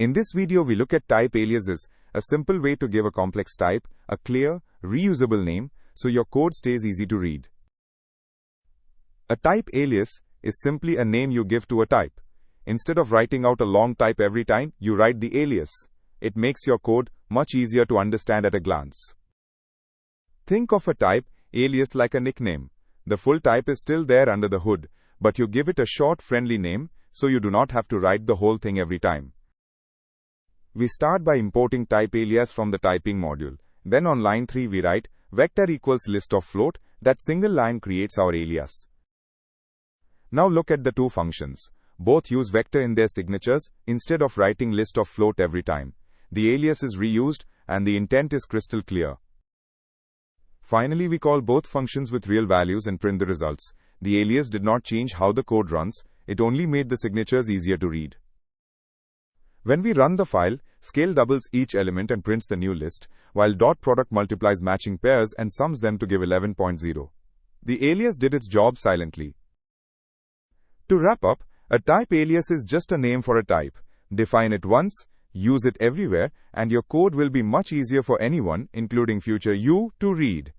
In this video we look at type aliases, a simple way to give a complex type a clear, reusable name so your code stays easy to read. A type alias is simply a name you give to a type. Instead of writing out a long type every time, you write the alias. It makes your code much easier to understand at a glance. Think of a type alias like a nickname. The full type is still there under the hood, but you give it a short, friendly name so you do not have to write the whole thing every time. We start by importing type alias from the typing module. Then on line 3 we write vector equals list of float. That single line creates our alias. Now look at the two functions. Both use vector in their signatures instead of writing list of float every time. The alias is reused and the intent is crystal clear. Finally, we call both functions with real values and print the results. The alias did not change how the code runs, it only made the signatures easier to read. When we run the file, scale doubles each element and prints the new list, while dot product multiplies matching pairs and sums them to give 11.0. The alias did its job silently. To wrap up, a type alias is just a name for a type. Define it once, use it everywhere, and your code will be much easier for anyone, including future you, to read.